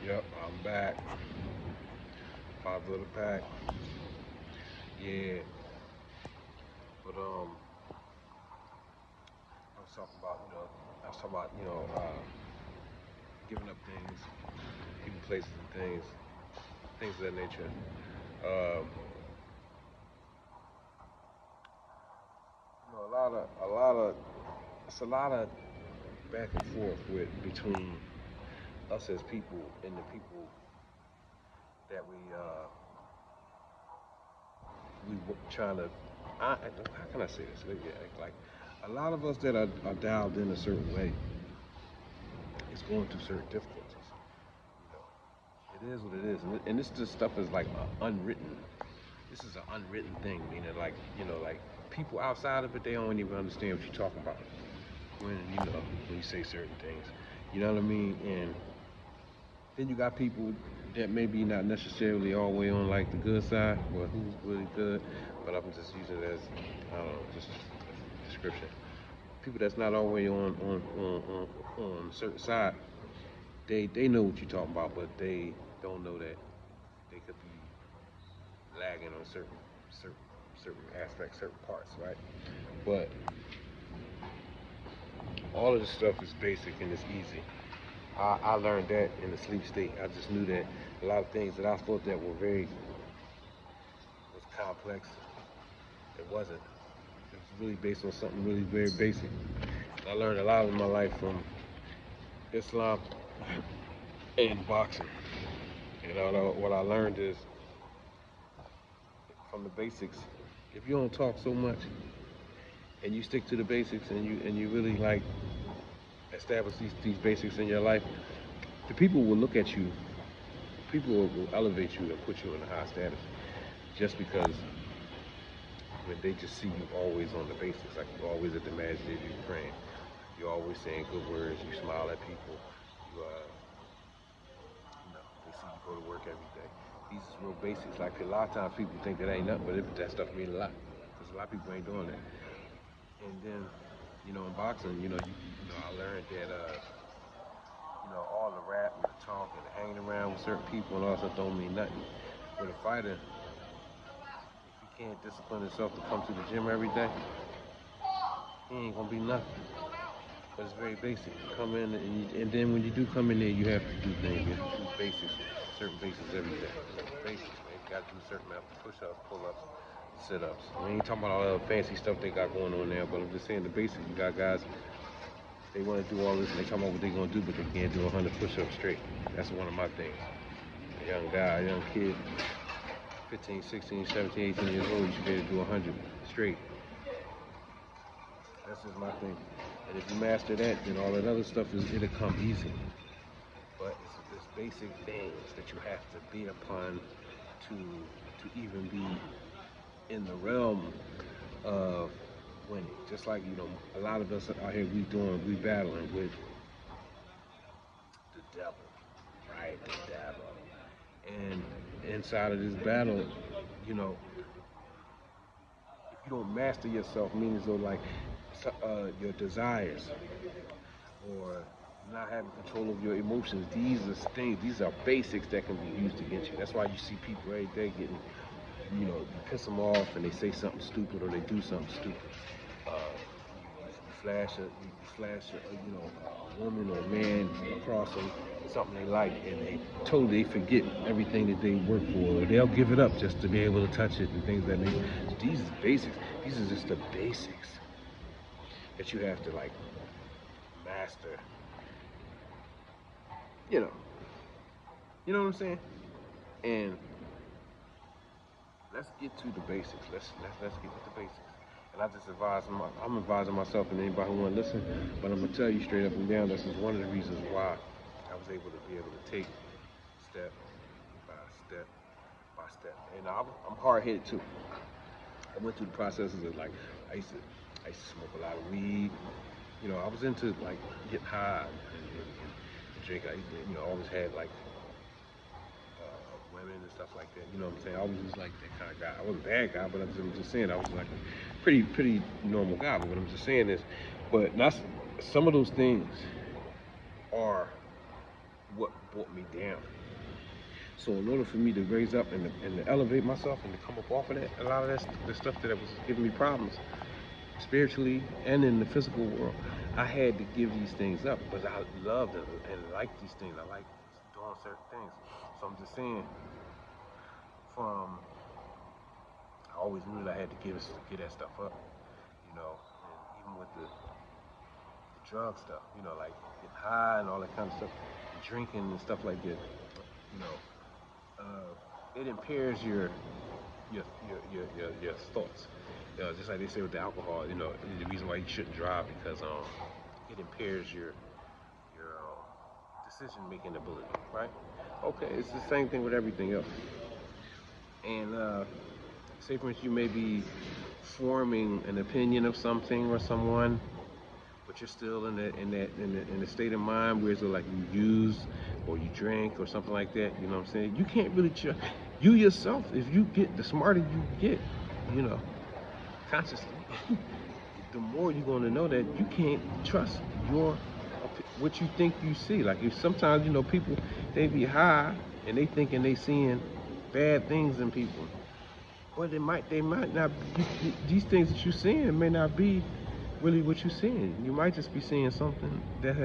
Yep, I'm back. Father of the pack. Yeah, but I was talking about, giving up things, people, places, and things of that nature. Um, it's a lot of back and forth with between us as people and the people that we trying to. How can I say this? Like a lot of us that are dialed in a certain way is going through certain difficulties. It is what it is, and this stuff is like unwritten. This is an unwritten thing, meaning like like people outside of it, they don't even understand what you're talking about when you say certain things. You know what I mean? And then you got people that maybe not necessarily all the way on like the good side, or who's really good, but I'm just using it as I don't know, just a description. People that's not all the way on a certain side, they know what you're talking about, but they don't know that they could be lagging on certain certain aspects, certain parts, right? But all of this stuff is basic and it's easy. I learned that in the sleep state. I just knew that a lot of things that I thought that were very was complex, it wasn't. It was really based on something really very basic. I learned a lot in my life from Islam and boxing. And what I learned is from the basics. If you don't talk so much and you stick to the basics and you really like establish these basics in your life, the people will look at you. People will elevate you and put you in a high status just because when they just see you always on the basics, like you're always at the masjid, you praying, you're always saying good words, you smile at people, they see you go to work every day. These is real basics. Like a lot of times people think that ain't nothing, but that stuff mean a lot because a lot of people ain't doing that. And then, in boxing, I learned that all the rap and the talk and the hanging around with certain people and all that stuff don't mean nothing. With a fighter, if he can't discipline himself to come to the gym every day, he ain't gonna be nothing. But it's very basic. You come in and then when you do come in there, you have to do things. You have to do basics, certain basics every day. Basics, man. You got to do certain amount of push-ups, pull-ups, sit-ups. We ain't talking about all the fancy stuff they got going on there, but I'm just saying the basics. You got guys, they want to do all this and they talking about what they gonna do, but they can't do 100 push-ups straight. That's one of my things. A young guy, a young kid, 15, 16, 17, 18 years old, you should be able to do 100 straight. That's just my thing. And if you master that, then all that other stuff it'll come easy. But it's basic things that you have to be upon to even be in the realm of winning. Just like a lot of us out here we battling with the devil, right? The devil. And inside of this battle, you know, if you don't master yourself, meaning so like your desires or not having control of your emotions, these are things, these are basics that can be used against you. That's why you see people every day getting, you piss them off and they say something stupid or they do something stupid. You flash a woman or a man across them, something they like, and they totally forget everything that they work for. Or they'll give it up just to be able to touch it and things that make. These are basics. These are just the basics that you have to like master. You know, you know what I'm saying? And let's get to the basics. Let's get to the basics. And I just I'm advising myself and anybody who want to listen, but I'm gonna tell you straight up and down. This is one of the reasons why I was able to be able to take step by step by step. And I'm hard headed too. I went through the processes of like I used to I used to smoke a lot of weed. I was into like getting high and drink. I always had like women and stuff like that. You know what I'm saying? I always was like that kind of guy. I wasn't a bad guy, but I'm just saying I was like a pretty normal guy. But what I'm just saying is, but not some of those things are what brought me down. So in order for me to raise up and to elevate myself and to come up off of that, a lot of that the stuff that was giving me problems spiritually and in the physical world, I had to give these things up because I loved and liked these things. I like doing certain things. So I'm just saying, from I always knew that I had to give that stuff up, and even with the drug stuff, like getting high and all that kind of stuff, drinking and stuff like that, you know, it impairs your thoughts. Just like they say with the alcohol, the reason why you shouldn't drive because it impairs your decision making ability, right? Okay, it's the same thing with everything else. And say for instance, you may be forming an opinion of something or someone, but you're still in the state of mind where it's like you use or you drink or something like that. You know what I'm saying? You can't really trust you yourself. If you get the smarter you get, you know, consciously, the more you're going to know that you can't trust what you think you see. Like if sometimes people they be high and they thinking they seeing bad things in people, but they might not be, these things that you're seeing may not be really what you're seeing. You might just be seeing something that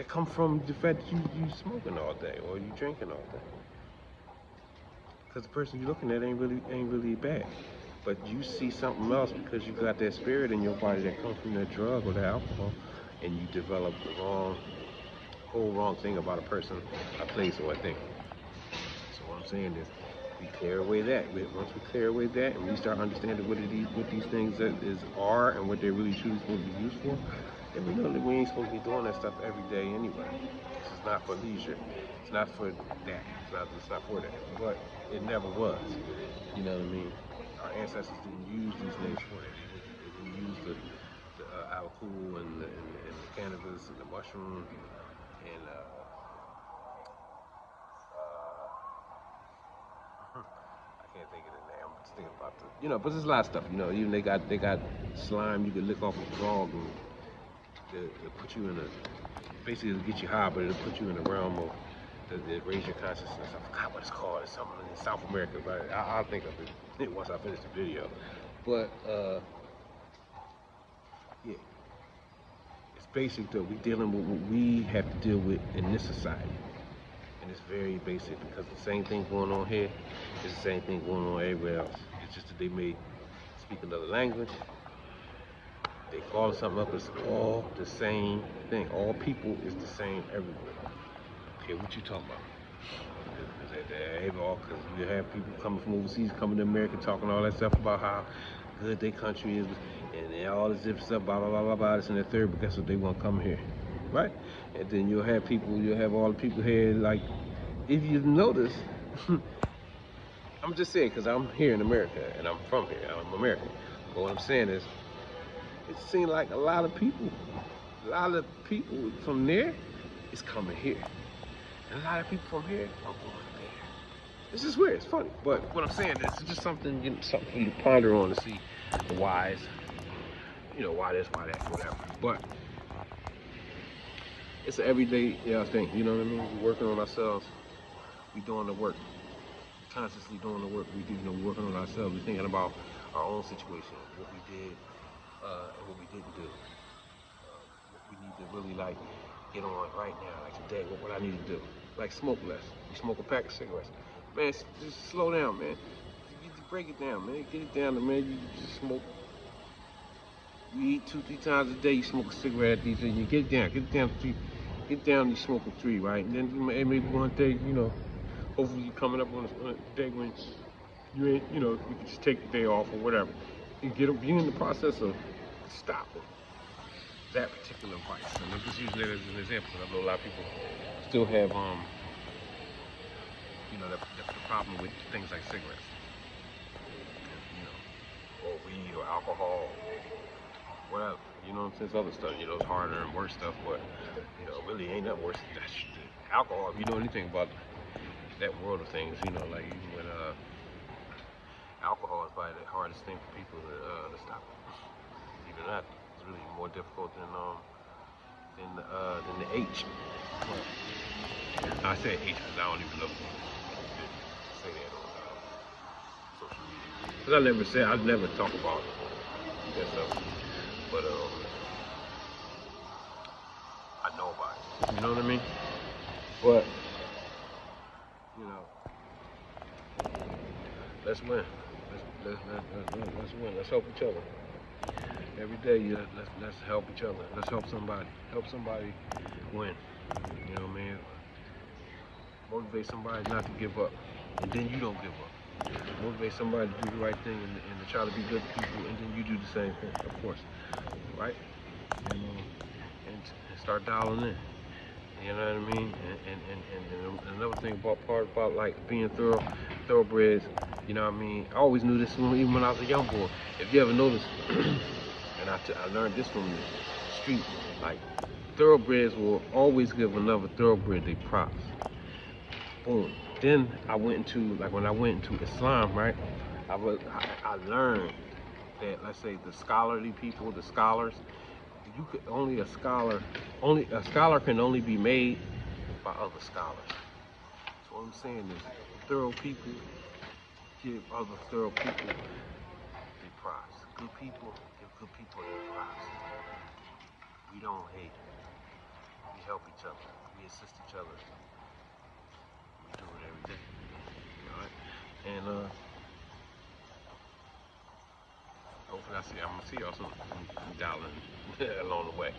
come from the fact that you smoking all day or you drinking all day. Because the person you're looking at ain't really bad. But you see something else because you got that spirit in your body that comes from that drug or that alcohol, and you develop the whole wrong thing about a person, a place, or a thing. So what I'm saying is, we clear away that. Once we clear away that, and we start understanding what these things are and what they're really truly supposed to be used for, then we know that we ain't supposed to be doing that stuff every day anyway. This is not for leisure. It's not for that. It's not for that. But it never was. You know what I mean? Our ancestors didn't use these things for that. They didn't use the alcohol and the cannabis and the mushroom and I can't think of the name. I'm just thinking about but there's a lot of stuff. Even they got slime you can lick off a frog and to put you in a basically to get you high, but it'll put you in the realm of that raise your consciousness. I forgot what it's called. It's something in South America, but I'll think of it once I finish the video. But yeah, it's basic though. We dealing with what we have to deal with in this society. And it's very basic because the same thing going on here is the same thing going on everywhere else. It's just that they may speak another language. They call something up. It's all the same thing. All people is the same everywhere. Okay, what you talking about? Because you have people coming from overseas, coming to America, talking all that stuff about how good their country is, and all this different stuff, blah blah blah blah blah. This and the third, but guess what? They want to come here, right? And then you'll have all the people here. Like, if you notice, I'm just saying, because I'm here in America and I'm from here. I'm American. But what I'm saying is, it seems like a lot of people from there is coming here. And a lot of people from here are going there. It's just weird. It's funny. But what I'm saying is, it's just something for you to ponder on to see the whys. Why this, why that, whatever. But it's an everyday thing. You know what I mean? We're working on ourselves. We doing the work. Consciously doing the work. We're working on ourselves. We're thinking about our own situation, what we did, and what we didn't do. What we need to really get on right now. Like today, what would I need to do? Like smoke less. You smoke a pack of cigarettes. Man, just slow down, man. You break it down, man. Get it down, man. You just smoke. You eat 2, 3 times a day. You smoke a cigarette. You get it down. Get it down to 3. Get down. You smoke a 3, right? And then maybe one day, hopefully you coming up on a day when you ain't, you can just take the day off or whatever. And be in the process of stopping that particular vice. And I'm just using that as an example because I know a lot of people still have the problem with things like cigarettes, or weed or alcohol, whatever. You know what I'm saying? It's other stuff. It's harder and worse stuff, but really ain't nothing worse than that shit. Alcohol. If you know anything about that world of things, like even with alcohol is probably the hardest thing for people to stop. Even that is really more difficult than than the H. I say H because I don't even know say that on social media. Because I never talk about that stuff. But I know about it. You know what I mean? But you know, let's win. Let's win. Let's help each other. Every day, let's help each other. Let's help somebody. Help somebody win. You know what I mean? Motivate somebody not to give up, and then you don't give up. Motivate somebody to do the right thing and to try to be good to people, and then you do the same thing, of course, right? And start dialing in. You know what I mean? And another thing about like being thoroughbreds. You know what I mean? I always knew this even when I was a young boy. If you ever noticed, and I learned this from the street, like thoroughbreds will always give another thoroughbred their props. Boom. Then I went into, like when I went into Islam, right? I learned that, let's say, the scholarly people, the scholars, you could only a scholar can only be made by other scholars. So what I'm saying is, thorough people give other thorough people their props. Good people give good people their props. We don't hate. We help each other. We assist each other. We do it every day. Alright? And hopefully I'm gonna see y'all soon. I'm dialing along the way.